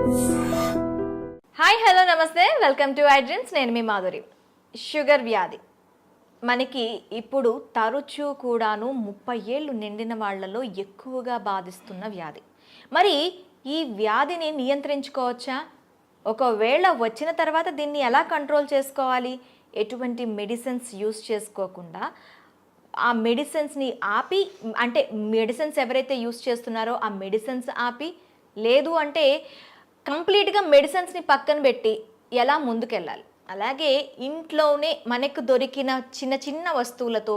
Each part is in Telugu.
హాయ్ హలో నమస్తే, వెల్కమ్ టు ఐ డ్రీమ్స్. నేను మీ మాధురి. షుగర్ వ్యాధి మనకి ఇప్పుడు తరచూ కూడాను 30 ఏళ్ళు నిండిన వాళ్ళలో ఎక్కువగా బాధిస్తున్న వ్యాధి. మరి ఈ వ్యాధిని నియంత్రించుకోవచ్చా? ఒకవేళ వచ్చిన తర్వాత దీన్ని ఎలా కంట్రోల్ చేసుకోవాలి? ఎటువంటి మెడిసిన్స్ యూస్ చేసుకోకుండా ఆ మెడిసిన్స్ని ఆపి, అంటే మెడిసిన్స్ ఎవరైతే యూస్ చేస్తున్నారో ఆ మెడిసిన్స్ ఆపి, లేదు అంటే కంప్లీట్గా మెడిసిన్స్ని పక్కన పెట్టి ఎలా ముందుకెళ్ళాలి? అలాగే ఇంట్లోనే మనకు దొరికిన చిన్న చిన్న వస్తువులతో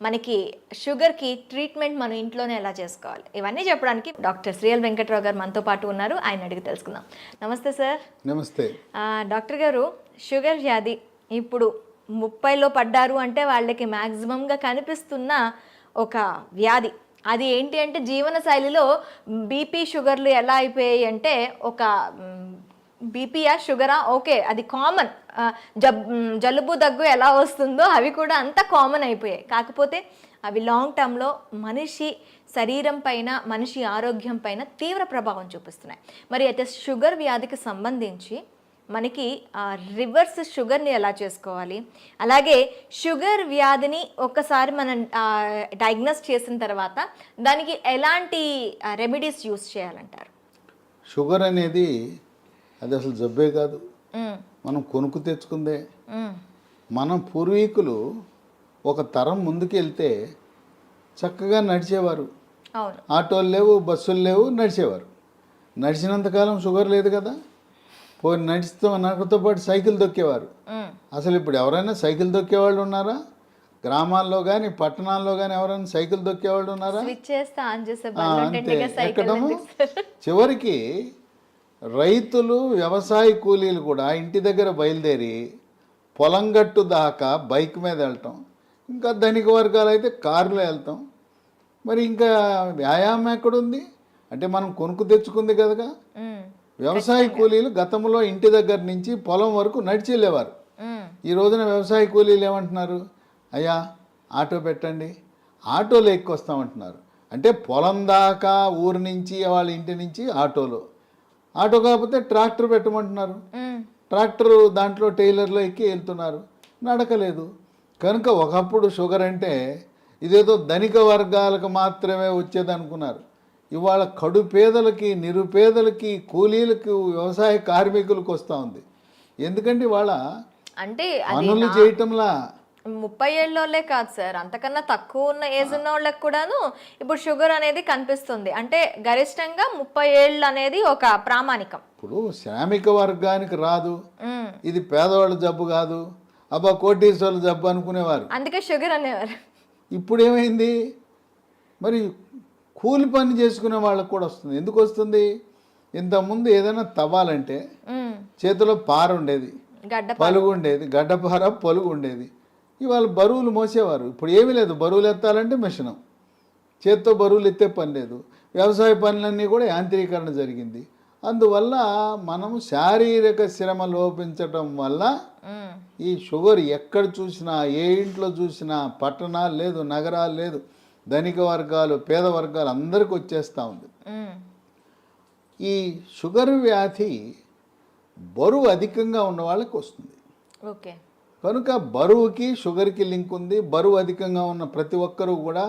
మనకి షుగర్కి ట్రీట్మెంట్ మనం ఇంట్లోనే ఎలా చేసుకోవాలి? ఇవన్నీ చెప్పడానికి డాక్టర్ శ్రీఎల్ వెంకట్రావు గారు మనతో పాటు ఉన్నారు. ఆయన అడిగి తెలుసుకుందాం. నమస్తే సార్. నమస్తే డాక్టర్ గారు, షుగర్ వ్యాధి ఇప్పుడు 30లో పడ్డారు అంటే వాళ్ళకి మ్యాక్సిమంగా కనిపిస్తున్న ఒక వ్యాధి. అది ఏంటి అంటే జీవన శైలిలో బీపీ షుగర్లు ఎలా అయిపోయాయి అంటే, ఒక బీపీయా షుగరా ఓకే అది కామన్, జలుబు దగ్గు ఎలా వస్తుందో అవి కూడా అంత కామన్ అయిపోయాయి. కాకపోతే అవి లాంగ్ టర్మ్లో మనిషి శరీరం పైన, మనిషి ఆరోగ్యం పైన తీవ్ర ప్రభావం చూపిస్తున్నాయి. మరి అయితే షుగర్ వ్యాధికి సంబంధించి మనకి రివర్స్ షుగర్ని ఎలా చేసుకోవాలి, అలాగే షుగర్ వ్యాధిని ఒక్కసారి మనం డయాగ్నోస్ చేసిన తర్వాత దానికి ఎలాంటి రెమెడీస్ యూస్ చేయాలంటారు? షుగర్ అనేది అది అసలు జబ్బే కాదు, మనం కొనుక్కు తెచ్చుకుందే. మనం పూర్వీకులు ఒక తరం ముందుకు వెళ్తే చక్కగా నడిచేవారు. ఆటోలు లేవు, బస్సులు లేవు, నడిచేవారు. నడిచినంతకాలం షుగర్ లేదు కదా. పోయి నడితో పాటు సైకిల్ దొక్కేవారు. అసలు ఇప్పుడు ఎవరైనా సైకిల్ దొక్కేవాళ్ళు ఉన్నారా? గ్రామాల్లో కానీ పట్టణాల్లో కానీ ఎవరైనా సైకిల్ దొక్కేవాళ్ళు ఉన్నారా? అంతే. ఎక్కడము చివరికి రైతులు, వ్యవసాయ కూలీలు కూడా ఇంటి దగ్గర బయలుదేరి పొలం గట్టు దాకా బైక్ మీద వెళ్ళటం, ఇంకా ధనిక వర్గాలు అయితే కారులో వెళ్తాం. మరి ఇంకా వ్యాయామం ఎక్కడుంది? అంటే మనం కొనుక్కు తెచ్చుకుంది కదా. వ్యవసాయ కూలీలు గతంలో ఇంటి దగ్గర నుంచి పొలం వరకు నడిచి వెళ్ళేవారు. ఈ రోజున వ్యవసాయ కూలీలు ఏమంటున్నారు? అయ్యా ఆటో పెట్టండి, ఆటోలో ఎక్కొస్తామంటున్నారు. అంటే పొలం దాకా ఊరు నుంచి, వాళ్ళ ఇంటి నుంచి ఆటోలో. ఆటో కాకపోతే ట్రాక్టర్ పెట్టమంటున్నారు. ట్రాక్టర్ దాంట్లో టైలర్లో ఎక్కి వెళ్తున్నారు, నడకలేదు. కనుక ఒకప్పుడు షుగర్ అంటే ఇదేదో ధనిక వర్గాలకు మాత్రమే వచ్చేది అనుకున్నారు. ఇవాళ కడు పేదలకి, నిరుపేదలకి, కూలీలకు, వ్యవసాయ కార్మికులకు వస్తూ ఉంది. ఎందుకంటే ఇవాళ అంటే పనులు చేయటంలా 30 ఏళ్ళోళ్ళే కాదు సార్, అంతకన్నా తక్కువ ఉన్న ఏజ్ ఉన్న వాళ్ళకి కూడాను ఇప్పుడు షుగర్ అనేది కనిపిస్తుంది. అంటే గరిష్టంగా 30 ఏళ్ళు అనేది ఒక ప్రామాణికం. ఇప్పుడు శ్రామిక వర్గానికి రాదు, ఇది పేదవాళ్ళ జబ్బు కాదు, అబ్బా కోటీశ్వర్ల జబ్బు అనుకునేవారు, అందుకే షుగర్ అనేవారు. ఇప్పుడు ఏమైంది? మరి కూలి పని చేసుకునే వాళ్ళకు కూడా వస్తుంది. ఎందుకు వస్తుంది? ఇంతకుముందు ఏదైనా తవ్వాలంటే చేతిలో పార ఉండేది, పలుగు ఉండేది, గడ్డపార పలుగు ఉండేది. ఇవాళ బరువులు మోసేవారు. ఇప్పుడు ఏమీ లేదు, బరువులు ఎత్తాలంటే మిషను, చేత్తో బరువులు ఎత్తే పని లేదు. వ్యవసాయ పనులన్నీ కూడా యాంత్రీకరణ జరిగింది. అందువల్ల మనము శారీరక శ్రమ లోపించటం వల్ల ఈ షుగర్ ఎక్కడ చూసినా, ఏ ఇంట్లో చూసినా, పట్టణాలు లేదు, నగరాలు లేదు, ధనిక వర్గాలు, పేద వర్గాలు అందరికి వచ్చేస్తూ ఉంది. ఈ షుగర్ వ్యాధి బరువు అధికంగా ఉన్న వాళ్ళకి వస్తుంది. ఓకే. కనుక బరువుకి షుగర్కి లింక్ ఉంది. బరువు అధికంగా ఉన్న ప్రతి ఒక్కరూ కూడా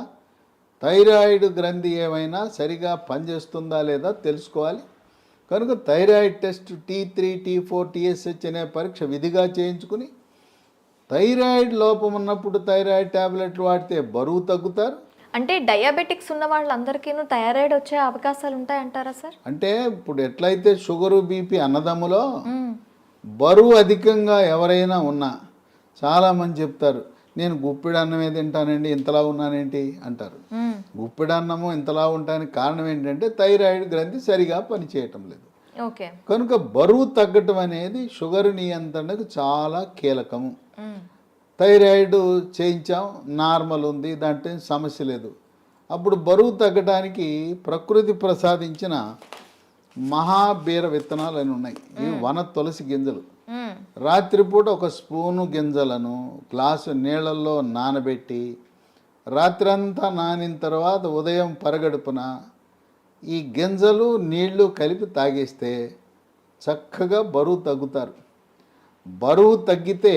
థైరాయిడ్ గ్రంథి ఏమైనా సరిగా పనిచేస్తుందా లేదా తెలుసుకోవాలి. కనుక thyroid test T3, T4, TSH అనే పరీక్ష విధిగా చేయించుకుని, థైరాయిడ్ లోపం ఉన్నప్పుడు థైరాయిడ్ ట్యాబ్లెట్లు వాడితే బరువు తగ్గుతారు. అంటే డయాబెటిక్స్ ఉన్న వాళ్ళందరికీ థైరాయిడ్ వచ్చే అవకాశాలు ఉంటాయంటారా సార్? అంటే ఇప్పుడు ఎట్లయితే షుగరు, బీపీ అన్నదమ్ములో బరువు అధికంగా ఎవరైనా ఉన్నా చాలామంది చెప్తారు, నేను గుప్పిడి అన్నమే తింటానండి, ఇంతలా ఉన్నానేంటి అంటారు. గుప్పిడి అన్నము ఇంతలా ఉంటానికి కారణం ఏంటంటే థైరాయిడ్ గ్రంథి సరిగా పనిచేయటం లేదు. కనుక బరువు తగ్గటం అనేది షుగర్ నియంత్రణకు చాలా కీలకము. థైరాయిడ్ చేయించాం, నార్మల్ ఉంది, దాంట్లో సమస్య లేదు. అప్పుడు బరువు తగ్గడానికి ప్రకృతి ప్రసాదించిన మహాబీర విత్తనాలు అని ఉన్నాయి. ఇవి వన తులసి గింజలు. రాత్రిపూట ఒక స్పూను గింజలను గ్లాసు నీళ్ళల్లో నానబెట్టి రాత్రంతా నానిన తర్వాత ఉదయం పరగడుపున ఈ గింజలు నీళ్లు కలిపి తాగేస్తే చక్కగా బరువు తగ్గుతారు. బరువు తగ్గితే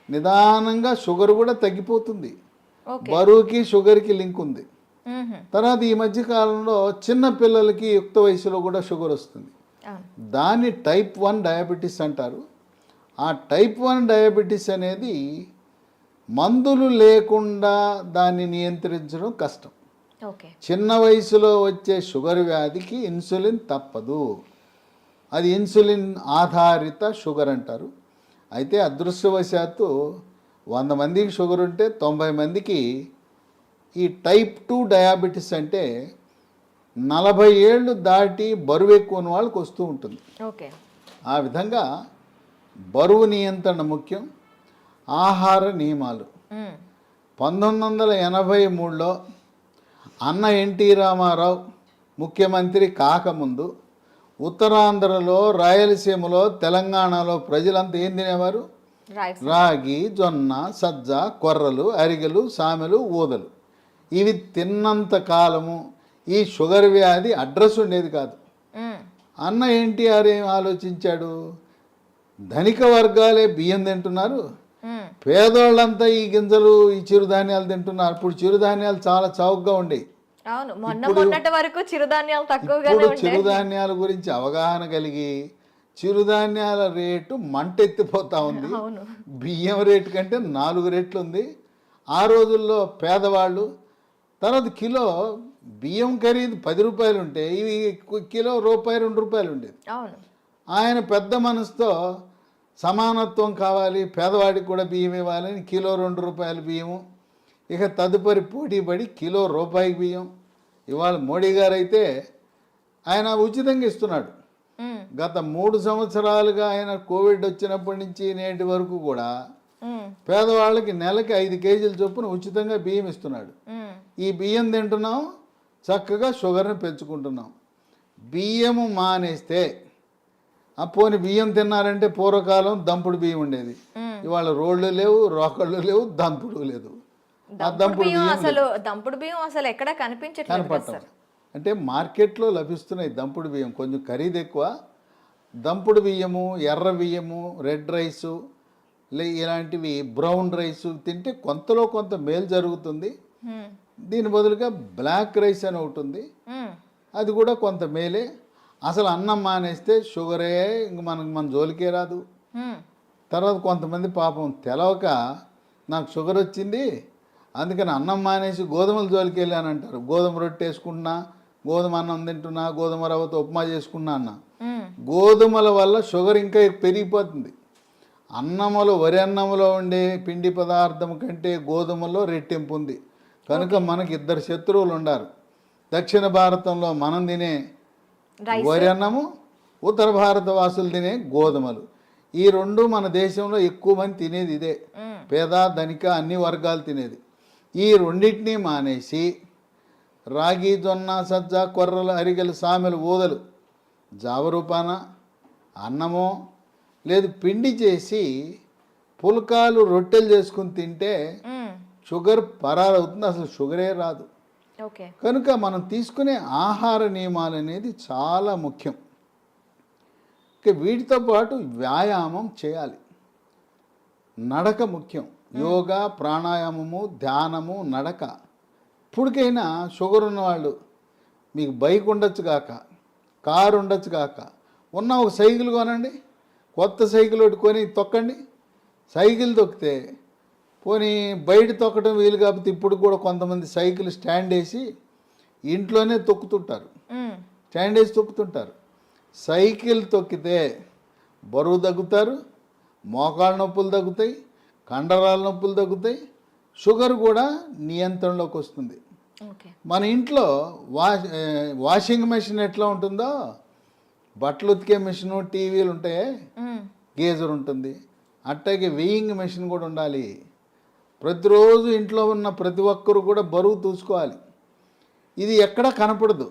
నిదానంగా షుగర్ కూడా తగ్గిపోతుంది. ఓకే. బరువుకి షుగర్కి లింక్ ఉంది. మ్మ్హ. తర్వాత ఈ మధ్య కాలంలో చిన్న పిల్లలకి యుక్త వయసులో కూడా షుగర్ వస్తుంది. అవును. దాన్ని టైప్ 1 డయాబెటీస్ అంటారు. ఆ టైప్ 1 డయాబెటీస్ అనేది మందులు లేకుండా దాన్ని నియంత్రించడం కష్టం. ఓకే. చిన్న వయసులో వచ్చే షుగర్ వ్యాధికి ఇన్సులిన్ తప్పదు. అది ఇన్సులిన్ ఆధారిత షుగర్ అంటారు. అయితే అదృష్టవశాత్తు 100 మందికి షుగర్ ఉంటే 90 మందికి ఈ టైప్ 2 డయాబెటీస్ అంటే 40 ఏళ్ళు దాటి బరువు ఎక్కువ ఉన్న వాళ్ళకి వస్తూ ఉంటుంది. ఓకే. ఆ విధంగా బరువు నియంత్రణ ముఖ్యం. ఆహార నియమాలు. మ్మ్. 1983లో అన్న ఎన్టీ రామారావు ముఖ్యమంత్రి కాకముందు ఉత్తరాంధ్రలో, రాయలసీమలో, తెలంగాణలో ప్రజలంతా ఏం తినేవారు? రైట్. రాగి, జొన్న, సజ్జ, కొర్రలు, అరిగెలు, సామెలు, ఊదలు. ఇవి తిన్నంత కాలము ఈ షుగర్ వ్యాధి అడ్రస్ ఉండేది కాదు. మ్మ్. అన్న ఎన్టీఆర్ ఏం ఆలోచించాడు? ధనిక వర్గాలే బియ్యం తింటున్నారు, మ్మ్. పేదోళ్ళంతా ఈ గింజలు, ఈ చిరుధాన్యాలు తింటున్నారు. ఇప్పుడు చిరుధాన్యాలు చాలా చౌకగా ఉండేవి. అవును, మొన్నటి వరకు చిరుధాన్యాలు తక్కువగానే ఇప్పుడు ఉండే. చిరుధాన్యాల గురించి అవగాహన కలిగి చిరుధాన్యాల రేటు మంటెత్తిపోతా ఉంది. అవును. బియ్యం రేటు కంటే 4 రెట్లు ఉంది. ఆ రోజుల్లో పేదవాళ్ళు తర్వాత కిలో బియ్యం ఖరీదు 10 రూపాయలు ఉంటే ఇవి కిలో రూపాయి 2 రూపాయలు ఉండేది. అవును. ఆయన పెద్ద మనసుతో సమానత్వం కావాలి, పేదవాడికి కూడా బియ్యం ఇవ్వాలని కిలో 2 రూపాయల బియ్యము. ఇక తదుపరి పోటీపడి కిలో రూపాయికి బియ్యం. ఇవాళ మోడీ గారు అయితే ఆయన ఉచితంగా ఇస్తున్నాడు. మ్మ్. గత 3 సంవత్సరాలుగా ఆయన కోవిడ్ వచ్చినప్పటి నుంచి నేటి వరకు కూడా మ్మ్. పేదవాళ్ళకి నెలకి 5 కేజీల చొప్పున ఉచితంగా బియ్యం ఇస్తున్నాడు. మ్మ్. ఈ బియ్యం తింటున్నాం, చక్కగా షుగర్ని పెంచుకుంటున్నాం. బియ్యము మానేస్తే పోని బియ్యం తిన్నారంటే పూర్వకాలం దంపుడు బియ్యం ఉండేది. ఇవాళ రోళ్ళు లేవు, రోకళ్ళు లేవు, దంపుడు లేదు. ఆ దంపుడు బియ్యం దంపుడు బియ్యం అసలు ఎక్కడ కనిపించట్లేదు కదా కనపడటం సార్. అంటే మార్కెట్లో లభిస్తున్నాయి దంపుడు బియ్యం, కొంచెం ఖరీదు ఎక్కువ. దంపుడు బియ్యము, ఎర్ర బియ్యము, రెడ్ రైసు, ఇలాంటివి బ్రౌన్ రైసు తింటే కొంతలో కొంత మేలు జరుగుతుంది. మ్మ్. దీని బదులుగా బ్లాక్ రైస్ అని ఒకటి ఉంది, మ్మ్. అది కూడా కొంత మేలే. అసలు అన్నం మానేస్తే షుగరే ఇంక మన జోలికే రాదు. మ్మ్. తర్వాత కొంతమంది పాపం తెలవక నాకు షుగర్ వచ్చింది అందుకని అన్నం మానేసి గోధుమల జోలికి వెళ్ళాను అంటారు. గోధుమ రొట్టె వేసుకుంటున్నా, గోధుమ అన్నం తింటున్నా, గోధుమ రవ్వతో ఉప్మా చేసుకున్నా అన్న. మ్మ్. గోధుమల వల్ల షుగర్ ఇంకా పెరిగిపోతుంది. అన్నములో, వరి అన్నములో ఉండే పిండి పదార్థం కంటే గోధుమలో రెట్టింపు ఉంది. కనుక మనకి 2 శత్రువులు ఉండారు. దక్షిణ భారతంలో మనం తినే వరి అన్నము, ఉత్తర భారత వాసులు తినే గోధుమలు. ఈ 2 మన దేశంలో ఎక్కువ మంది తినేది ఇదే. పేద, ధనిక అన్ని వర్గాలు తినేది. ఈ రెండింటినీ మానేసి రాగి, జొన్న, సజ్జ, కొర్రలు, అరిగెలు, సామెలు, ఊదలు జావరూపాన అన్నమో లేదు పిండి చేసి పుల్కాలు, రొట్టెలు చేసుకుని తింటే మ్మ్. షుగర్ పరారవుతుంది, అసలు షుగరే రాదు. ఓకే. కనుక మనం తీసుకునే ఆహార నియమాలు అనేది చాలా ముఖ్యం. ఇక వీటితో పాటు వ్యాయామం చేయాలి. నడక ముఖ్యం. యోగా, ప్రాణాయామము, ధ్యానము, నడక. ఇప్పటికైనా షుగర్ ఉన్నవాళ్ళు మీకు బైక్ ఉండొచ్చు కాక, కారు ఉండొచ్చు కాక, ఉన్న ఒక సైకిల్ కొనండి, కొత్త సైకిల్ ఒకటి కొని తొక్కండి. సైకిల్ తొక్కితే పోనీ బయట తొక్కడం వీలు కాకపోతే ఇప్పుడు కూడా కొంతమంది సైకిల్ స్టాండ్ వేసి ఇంట్లోనే తొక్కుతుంటారు. మ్మ్. స్టాండ్ వేసి తొక్కుతుంటారు. సైకిల్ తొక్కితే బరువు తగ్గుతారు, మోకాళ్ళ నొప్పులు తగ్గుతాయి, కండరాల నొప్పులు తగ్గుతాయి, షుగర్ కూడా నియంత్రణలోకి వస్తుంది. ఓకే. మన ఇంట్లో వాషింగ్ మెషిన్ ఎట్లా ఉంటుందో, బట్టలు ఉతికే మెషిను, టీవీలు ఉంటాయి, మ్మ్. గేజర్ ఉంటుంది, అట్టాగే వెయింగ్ మెషిన్ కూడా ఉండాలి. ప్రతిరోజు ఇంట్లో ఉన్న ప్రతి ఒక్కరు కూడా బరువు చూసుకోవాలి. ఇది ఎక్కడా కనపడదు.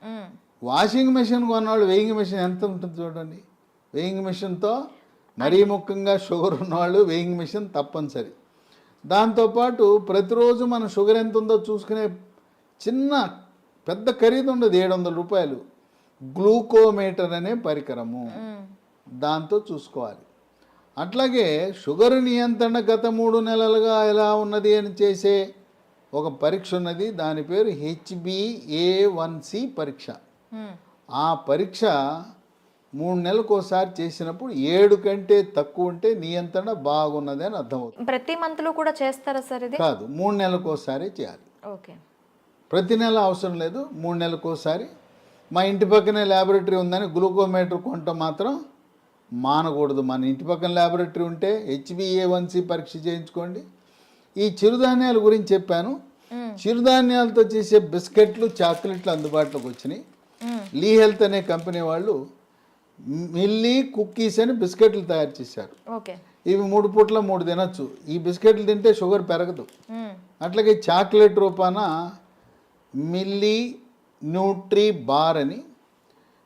మ్మ్. వాషింగ్ మెషిన్ కొన్నవాళ్ళు వెయింగ్ మెషిన్ ఎంత ఉంటుంది చూడండి. వెయింగ్ మెషిన్తో మరీ ముఖ్యంగా షుగర్ ఉన్నవాళ్ళు వెయింగ్ మెషిన్ తప్పనిసరి. దాంతోపాటు ప్రతిరోజు మన షుగర్ ఎంత ఉందో చూసుకునే చిన్న పెద్ద ఖరీదు ఉండదు, 700 రూపాయలు. గ్లూకోమీటర్ అనే పరికరము, దాంతో చూసుకోవాలి. అట్లాగే షుగర్ నియంత్రణ గత 3 నెలలుగా ఎలా ఉన్నది అని చేసే ఒక పరీక్ష ఉన్నది. దాని పేరు HbA1c పరీక్ష. ఆ పరీక్ష 3 నెలలకు ఒకసారి చేసినప్పుడు 7 కంటే తక్కువ ఉంటే నియంత్రణ బాగున్నది అని అర్థమవుతుంది. ప్రతి మంత్లో కూడా చేస్తారా సార్ ఇది? కాదు, 3 నెలలకు ఒకసారి చేయాలి. ఓకే. ప్రతి నెల అవసరం లేదు, 3 నెలలకు ఒకసారి. మా ఇంటి పక్కనే ల్యాబొరేటరీ ఉందని గ్లూకోమీటర్ కొనటం మాత్రం మానకూడదు. మన ఇంటి పక్కన ల్యాబొరేటరీ ఉంటే HbA1c పరీక్ష చేయించుకోండి. ఈ చిరుధాన్యాల గురించి చెప్పాను. చిరుధాన్యాలతో చేసే బిస్కెట్లు, చాక్లెట్లు అందుబాటులోకి వచ్చినాయి. లీ హెల్త్ అనే కంపెనీ వాళ్ళు మిల్లీ కుక్కీస్ అని బిస్కెట్లు తయారు చేశారు. ఓకే. ఇవి 3 పూట్ల 3 తినచ్చు. ఈ బిస్కెట్లు తింటే షుగర్ పెరగదు. అట్లాగే చాక్లెట్ రూపాన మిల్లీ న్యూట్రీ బార్ అని,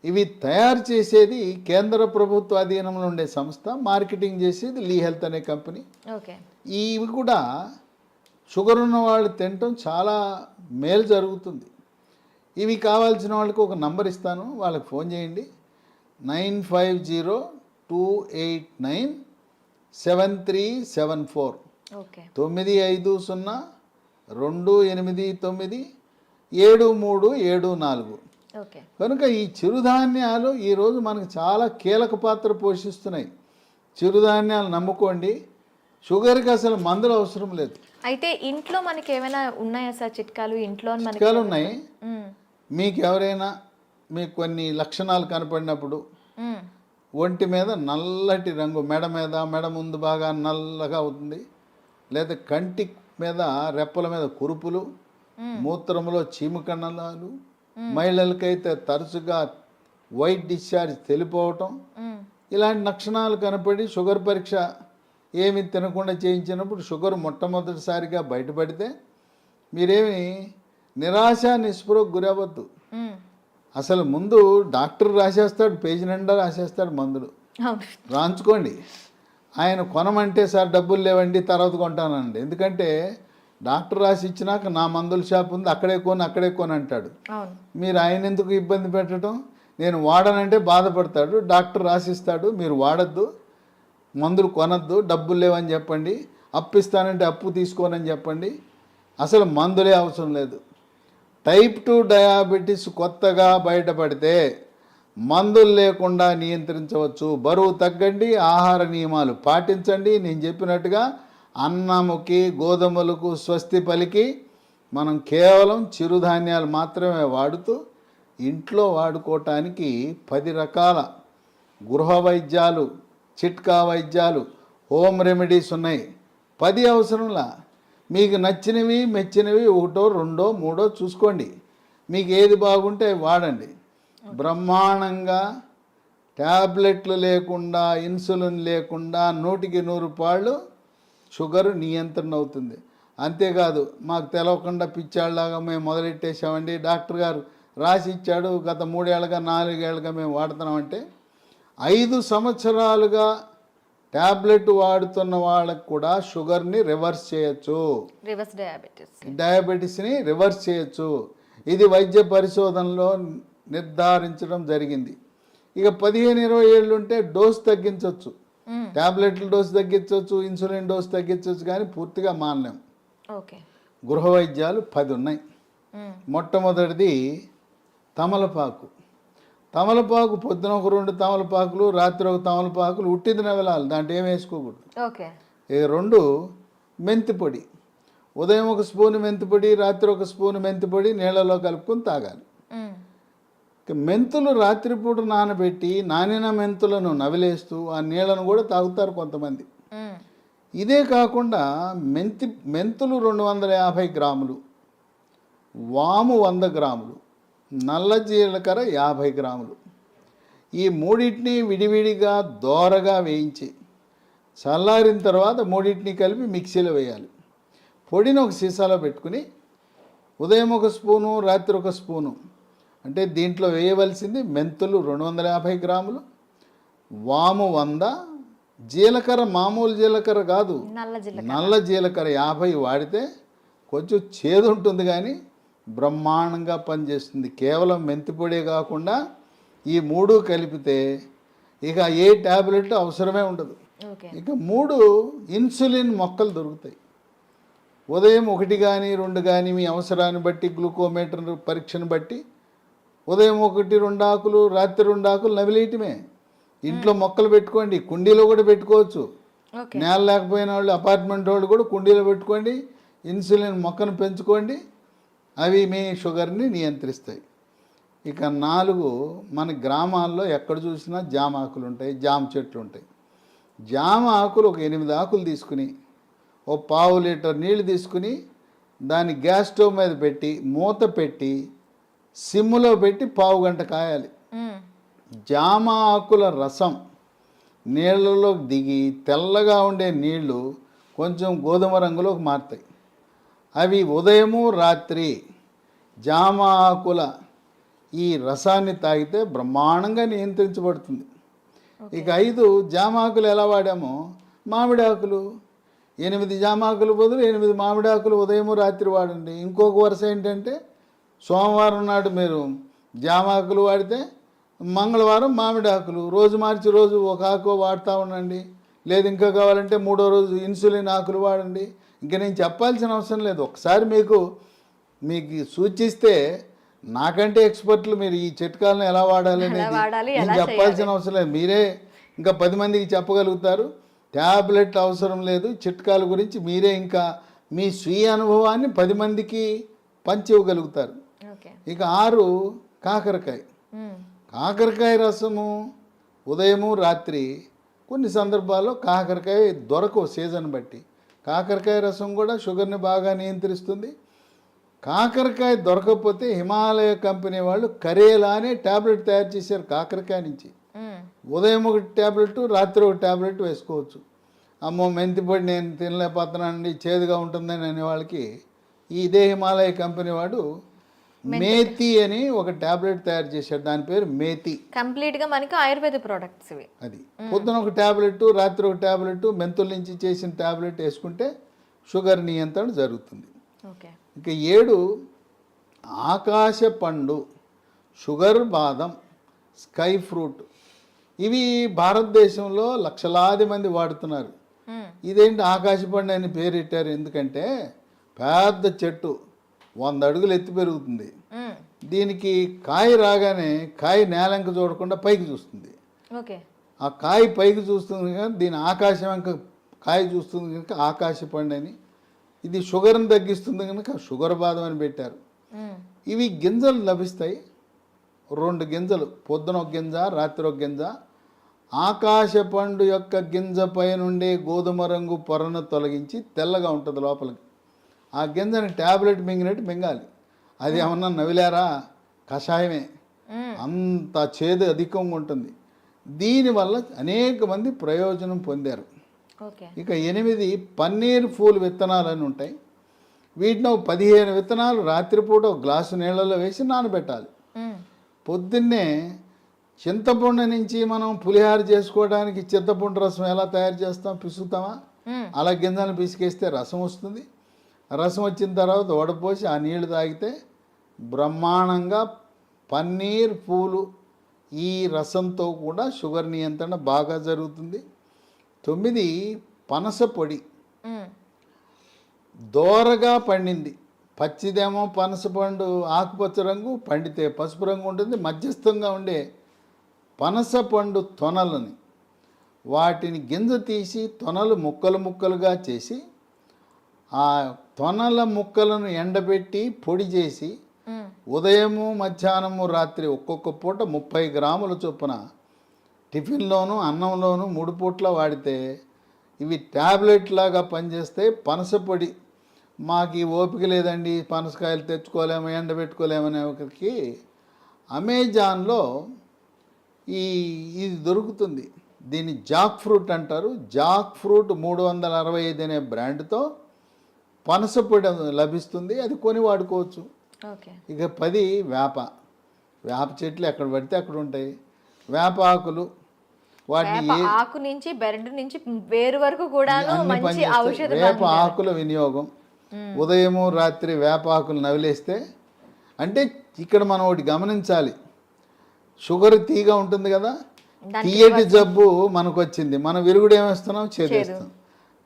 ఇవి తయారు చేసేది కేంద్ర ప్రభుత్వ అధీనంలో ఉండే సంస్థ, మార్కెటింగ్ చేసేది లీ హెల్త్ అనే కంపెనీ. ఓకే. ఇవి కూడా షుగర్ ఉన్న వాళ్ళు తినటం చాలా మేలు జరుగుతుంది. ఇవి కావాల్సిన వాళ్ళకి ఒక నంబర్ ఇస్తాను, వాళ్ళకి ఫోన్ చేయండి. 9502897374. ఓకే. 9502897374. ఓకే. కనుక ఈ చిరుధాన్యాలు ఈరోజు మనకు చాలా కీలక పాత్ర పోషిస్తున్నాయి. చిరుధాన్యాలు నమ్ముకోండి. షుగర్కి అసలు మందులు అవసరం లేదు. అయితే ఇంట్లో మనకి ఏమైనా ఉన్నాయా సార్ చిట్కాలు? ఇంట్లో చిట్కాలు ఉన్నాయి. మీకు ఎవరైనా మీకు కొన్ని లక్షణాలు కనపడినప్పుడు ఒంటి మీద నల్లటి రంగు, మెడ ముందు బాగా నల్లగా అవుతుంది, లేదా కంటి మీద రెప్పల మీద కురుపులు, మూత్రంలో చీమకణాలు, మహిళలకైతే తరచుగా వైట్ డిశ్చార్జ్ తెలిపోవటం, ఇలాంటి లక్షణాలు కనపడి షుగర్ పరీక్ష ఏమి తినకుండా చేయించినప్పుడు షుగర్ మొట్టమొదటిసారిగా బయటపడితే మీరేమి నిరాశ నిస్పృహకు గురవద్దు. అసలు ముందు డాక్టర్ రాసేస్తాడు, పేజీ నిండా రాసేస్తాడు మందులు, రాంచుకోండి. ఆయన కొనమంటే సార్ డబ్బులు లేవండి తర్వాత కొంటానండి. ఎందుకంటే డాక్టర్ రాసి ఇచ్చినాక నా మందుల షాప్ ఉంది అక్కడే కొని అంటాడు. మీరు ఆయన ఎందుకు ఇబ్బంది పెట్టడం? నేను వాడనంటే బాధపడతాడు. డాక్టర్ రాసిస్తాడు, మీరు వాడద్దు, మందులు కొనద్దు, డబ్బులు లేవని చెప్పండి, అప్పు ఇస్తానంటే అప్పు తీసుకోనని చెప్పండి. అసలు మందులే అవసరం లేదు. టైప్ 2 డయాబెటీస్ కొత్తగా బయటపడితే మందులు లేకుండా నియంత్రించవచ్చు. బరువు తగ్గండి, ఆహార నియమాలు పాటించండి. నేను చెప్పినట్టుగా అన్నముకి గోధుమలకు స్వస్తి పలికి మనం కేవలం చిరుధాన్యాలు మాత్రమే వాడుతూ ఇంట్లో వాడుకోవటానికి 10 రకాల గృహ వైద్యాలు, చిట్కా వైద్యాలు, హోమ్ రెమెడీస్ ఉన్నాయి. 10 అవసరంలా. మీకు నచ్చినవి మెచ్చినవి 1, 2, 3 చూసుకోండి. మీకు ఏది బాగుంటే వాడండి. బ్రహ్మాండంగా ట్యాబ్లెట్లు లేకుండా, ఇన్సులిన్ లేకుండా 100కి 100 పాళ్ళు షుగర్ నియంత్రణ అవుతుంది. అంతేకాదు మాకు తెలవకుండా పిచ్చాళ్ళలాగా మేము మొదలెట్టేసామండి, డాక్టర్ గారు రాసి ఇచ్చాడు, గత 3 ఏళ్ళగా 4 ఏళ్ళగా మేము వాడుతున్నామంటే 5 సంవత్సరాలుగా ట్యాబ్లెట్ వాడుతున్న వాళ్ళకు కూడా షుగర్ని రివర్స్ చేయొచ్చు, డయాబెటీస్ని రివర్స్ చేయొచ్చు. ఇది వైద్య పరిశోధనలో నిర్ధారించడం జరిగింది. ఇక 15-20 ఏళ్ళు ఉంటే డోస్ తగ్గించవచ్చు, ట్యాబ్లెట్ల డోస్ తగ్గించవచ్చు, ఇన్సులిన్ డోస్ తగ్గించవచ్చు, కానీ పూర్తిగా మానలేం. గృహ వైద్యాలు 10 ఉన్నాయి. మొట్టమొదటిది తమలపాకు. తమలపాకు పొద్దున ఒక 2 తమలపాకులు, రాత్రి ఒక తమలపాకులు ఉట్టిదిన వెళ్ళాలి, దాంట్లో ఏం వేసుకోకూడదు. ఇక 2 మెంతి పొడి. ఉదయం 1 స్పూన్ మెంతి పొడి, రాత్రి 1 స్పూన్ మెంతి పొడి నీళ్ళలో కలుపుకొని తాగాలి. మెంతులు రాత్రిపూట నానబెట్టి నానిన మెంతులను నవిలేస్తూ ఆ నీళ్ళను కూడా తాగుతారు కొంతమంది. ఇదే కాకుండా మెంతులు 250 గ్రాములు, వాము 100 గ్రాములు, నల్ల జీలకర్ర 50 గ్రాములు. ఈ మూడింటిని విడివిడిగా దోరగా వేయించి చల్లారిన తర్వాత మూడింటిని కలిపి మిక్సీలో వేయాలి. పొడిని ఒక సీసాలో పెట్టుకుని ఉదయం 1 స్పూను, రాత్రి 1 స్పూను, అంటే దీంట్లో వేయవలసింది మెంతులు 250 గ్రాములు, వాము 100, జీలకర్ర మామూలు జీలకర్ర కాదు, నల్ల జీలకర్ర 50 వాడితే కొంచెం చేదు ఉంటుంది కానీ బ్రహ్మాండంగా పనిచేస్తుంది. కేవలం మెంతి పొడే కాకుండా ఈ మూడు కలిపితే ఇక ఏ ట్యాబ్లెట్ అవసరమే ఉండదు. ఓకే. ఇక 3 ఇన్సులిన్ మొక్కలు దొరుకుతాయి. ఉదయం 1 కానీ 2 కానీ మీ అవసరాన్ని బట్టి గ్లూకోమీటర్ పరీక్షను బట్టి ఉదయం 1 2 ఆకులు రాత్రి 2 ఆకులు నవిలేయటమే. ఇంట్లో మొక్కలు పెట్టుకోండి, కుండీలో కూడా పెట్టుకోవచ్చు. ఓకే. నేల లేకపోయిన వాళ్ళు అపార్ట్మెంట్ వాళ్ళు కూడా కుండీలో పెట్టుకోండి, ఇన్సులిన్ మొక్కను పెంచుకోండి, అవి మీ షుగర్ని నియంత్రిస్తాయి. ఇక 4 మన గ్రామాల్లో ఎక్కడ చూసినా జామ ఆకులు ఉంటాయి, జామ చెట్లు ఉంటాయి. జామ ఆకులు ఒక 8 ఆకులు తీసుకుని ఓ 1/2 లీటర్ నీళ్లు తీసుకుని దాన్ని గ్యాస్ స్టవ్ మీద పెట్టి మూత పెట్టి సిమ్లో పెట్టి 1/2 గంట కాయాలి. జామ ఆకుల రసం నీళ్ళలోకి దిగి తెల్లగా ఉండే నీళ్లు కొంచెం గోధుమ రంగులోకి మారుతాయి. అవి ఉదయము రాత్రి జామ ఆకుల ఈ రసాన్ని తాగితే బ్రహ్మాండంగా నియంత్రించబడుతుంది. ఇక 5 జామ ఆకులు ఎలా వాడామో మామిడి ఆకులు 8 జామ ఆకులు బదులు 8 మామిడి ఆకులు ఉదయము రాత్రి వాడండి. ఇంకొక వరుస ఏంటంటే సోమవారం నాడు మీరు జామ ఆకులు వాడితే మంగళవారం మామిడి ఆకులు రోజు మార్చి రోజు ఒక ఆకు వాడుతూ ఉండండి. లేదు ఇంకా కావాలంటే 3వ రోజు ఇన్సులిన్ ఆకులు వాడండి. ఇంకా నేను చెప్పాల్సిన అవసరం లేదు. ఒకసారి మీకు సూచిస్తే నాకంటే ఎక్స్పర్ట్లు మీరు ఈ చిట్కాలను ఎలా వాడాలి అనేది నేను చెప్పాల్సిన అవసరం లేదు. మీరే ఇంకా 10 మందికి చెప్పగలుగుతారు. ట్యాబ్లెట్ అవసరం లేదు. చిట్కాల గురించి మీరే ఇంకా మీ స్వీయ అనుభవాన్ని 10 మందికి పంచి ఇవ్వగలుగుతారు. ఇక 6 కాకరకాయ. కాకరకాయ రసము ఉదయము రాత్రి కొన్ని సందర్భాల్లో కాకరకాయ దొరకవు సీజన్ బట్టి. కాకరకాయ రసం కూడా షుగర్ని బాగా నియంత్రిస్తుంది. కాకరకాయ దొరకకపోతే హిమాలయ కంపెనీ వాళ్ళు కరేలా అనే ట్యాబ్లెట్ తయారు చేశారు కాకరకాయ నుంచి. ఉదయం 1 ట్యాబ్లెట్ రాత్రి 1 ట్యాబ్లెట్ వేసుకోవచ్చు. అమ్మో మెంతిపొడి నేను తినలేకపోతున్నానండి చేదుగా ఉంటుందని అనే వాళ్ళకి ఇదే హిమాలయ కంపెనీ వాడు మేతి అని ఒక ట్యాబ్లెట్ తయారు చేశాడు. దాని పేరు మేతి. కంప్లీట్గా మనకి ఆయుర్వేద ప్రోడక్ట్స్ ఇవి. అది పొద్దున 1 ట్యాబ్లెట్ రాత్రి 1 ట్యాబ్లెట్ మెంతుల నుంచి చేసిన ట్యాబ్లెట్ వేసుకుంటే షుగర్ నియంత్రణ జరుగుతుంది. ఓకే. ఇక 7 ఆకాశ పండు, షుగర్ బాదం, స్కై ఫ్రూట్. ఇవి భారతదేశంలో లక్షలాది మంది వాడుతున్నారు. ఇదేంటి ఆకాశ పండు అని పేరు పెట్టారు ఎందుకంటే పెద్ద చెట్టు 100 అడుగులు ఎత్తి పెరుగుతుంది. దీనికి కాయ రాగానే కాయ నేలంక చూడకుండా పైకి చూస్తుంది. ఓకే. ఆ కాయ పైకి చూస్తుంది కనుక దీని ఆకాశం వెంక కాయ చూస్తుంది కనుక ఆకాశ పండు అని. ఇది షుగర్ని తగ్గిస్తుంది కనుక షుగర్ బాదం అని పెట్టారు. ఇవి గింజలు లభిస్తాయి. 2 గింజలు, పొద్దున 1 గింజ రాత్రి 1 గింజ. ఆకాశ పండు యొక్క గింజ పై నుండే గోధుమ రంగు పొరను తొలగించి తెల్లగా ఉంటుంది లోపలికి. ఆ గింజని ట్యాబ్లెట్ మింగినట్టు మింగాలి. అది ఏమన్నా నవిలారా కషాయమే, అంత చేదు అధికంగా ఉంటుంది. దీనివల్ల అనేక మంది ప్రయోజనం పొందారు. ఇక 8 పన్నీర్ పూలు విత్తనాలు అని ఉంటాయి. వీటిని 15 విత్తనాలు రాత్రిపూట 1 గ్లాసు నీళ్ళలో వేసి నానబెట్టాలి. పొద్దున్నే చింతపండు నుంచి మనం పులిహార చేసుకోవడానికి చింతపండు రసం ఎలా తయారు చేస్తాం, పిసుకుతామా? అలా గింజలు పిసికేస్తే రసం వస్తుంది. రసం వచ్చిన తర్వాత వడపోసి ఆ నీళ్లు తాగితే బ్రహ్మాండంగా పన్నీర్ పూలు ఈ రసంతో కూడా షుగర్ నియంత్రణ బాగా జరుగుతుంది. 9 పనస పొడి. దోరగా పండింది. పచ్చిదేమో పనస పండు ఆకుపచ్చ రంగు, పండితే పసుపు రంగు ఉంటుంది. మధ్యస్థంగా ఉండే పనస పండు తొనలని వాటిని గింజ తీసి తొనలు ముక్కలు ముక్కలుగా చేసి ఆ తొనల ముక్కలను ఎండబెట్టి పొడి చేసి ఉదయము మధ్యాహ్నము రాత్రి ఒక్కొక్క పూట 30 గ్రాముల చొప్పున టిఫిన్లోను అన్నంలోను 3 పూట్ల వాడితే ఇవి ట్యాబ్లెట్ లాగా పనిచేస్తే పనస పొడి. మాకు ఈ ఓపిక లేదండి, పనసకాయలు తెచ్చుకోలేము, ఎండబెట్టుకోలేమనే ఒకరికి అమెజాన్లో ఇది దొరుకుతుంది. దీన్ని జాక్ ఫ్రూట్ అంటారు. జాక్ ఫ్రూట్ 365 అనే బ్రాండ్తో పనస పొడి లభిస్తుంది. అది కొని వాడుకోవచ్చు. ఇక 10 వేప చెట్లు ఎక్కడ పడితే అక్కడ ఉంటాయి. వేప ఆకులు వాటిని ఆకు నుంచి బెరడు నుంచి వేరు వరకు కూడా మంచి ఔషధం. వేప ఆకుల వినియోగం ఉదయము రాత్రి వేప ఆకులు నవిలేస్తే, అంటే ఇక్కడ మనం ఒకటి గమనించాలి. షుగర్ తీగా ఉంటుంది కదా, తీయటి జబ్బు మనకు వచ్చింది, మనం విరుగుడు ఏమేస్తున్నాం, చేదేస్తాం.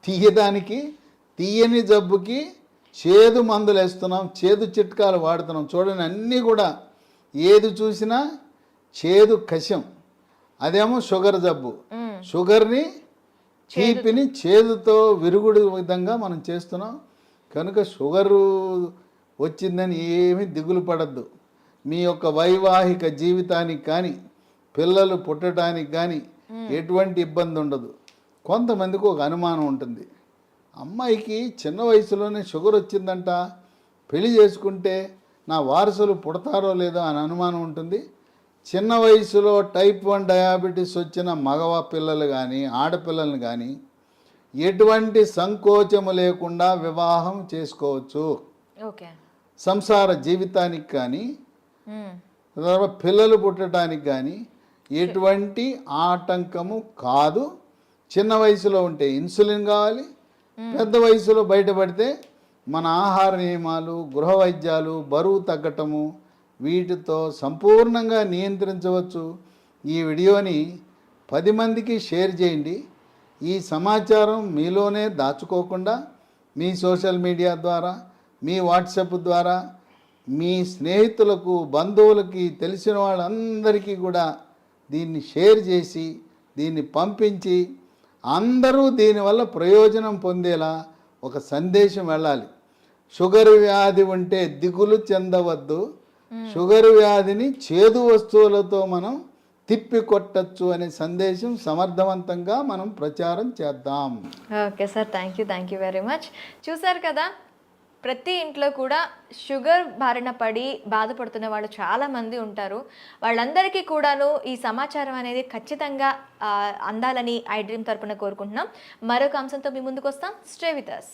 తీయదానికి, తీయని జబ్బుకి చేదు మందులు వేస్తున్నాం, చేదు చిట్కాలు వాడుతున్నాం. చూడండి, అన్నీ కూడా ఏది చూసినా చేదు కషం. అదేమో షుగర్ జబ్బు, షుగర్ని తీపిని చేదుతో విరుగుడు విధంగా మనం చేస్తున్నాం. కనుక షుగరు వచ్చిందని ఏమీ దిగులు పడద్దు. మీ యొక్క వైవాహిక జీవితానికి కానీ పిల్లలు పుట్టడానికి కానీ ఎటువంటి ఇబ్బంది ఉండదు. కొంతమందికి ఒక అనుమానం ఉంటుంది, అమ్మాయికి చిన్న వయసులోనే షుగర్ వచ్చిందంట, పెళ్లి చేసుకుంటే నా వారసులు పుడతారో లేదో అని అనుమానం ఉంటుంది. చిన్న వయసులో టైప్ 1 డయాబెటీస్ వచ్చిన మగవ పిల్లలు కానీ ఆడపిల్లలను కానీ ఎటువంటి సంకోచము లేకుండా వివాహం చేసుకోవచ్చు. ఓకే. సంసార జీవితానికి కానీ తర్వాత పిల్లలు పుట్టడానికి కానీ ఎటువంటి ఆటంకము కాదు. చిన్న వయసులో ఉంటే ఇన్సులిన్ కావాలి, పెద్ద వయసులో బయటపడితే మన ఆహార నియమాలు, గృహ వైద్యాలు, బరువు తగ్గటము, వీటితో సంపూర్ణంగా నియంత్రించవచ్చు. ఈ వీడియోని 10 మందికి షేర్ చేయండి. ఈ సమాచారం మీలోనే దాచుకోకుండా మీ సోషల్ మీడియా ద్వారా, మీ వాట్సాప్ ద్వారా, మీ స్నేహితులకు, బంధువులకి, తెలిసిన వాళ్ళందరికీ కూడా దీన్ని షేర్ చేసి దీన్ని పంపించి అందరూ దీనివల్ల ప్రయోజనం పొందేలా ఒక సందేశం వెళ్ళాలి. షుగర్ వ్యాధి ఉంటే దిగులు చెందవద్దు, షుగర్ వ్యాధిని చేదు వస్తువులతో మనం తిప్పి కొట్టచ్చు అనే సందేశం సమర్థవంతంగా మనం ప్రచారం చేద్దాం. Okay sir, thank you very much. చూసారు కదా, ప్రతి ఇంట్లో కూడా షుగర్ బారిన పడి బాధపడుతున్న వాళ్ళు చాలామంది ఉంటారు. వాళ్ళందరికీ కూడాను ఈ సమాచారం అనేది ఖచ్చితంగా అందాలని ఐ డ్రీమ్ తరపున కోరుకుంటున్నాం. మరొక అంశంతో మీ ముందుకు వస్తాం. Stay with us.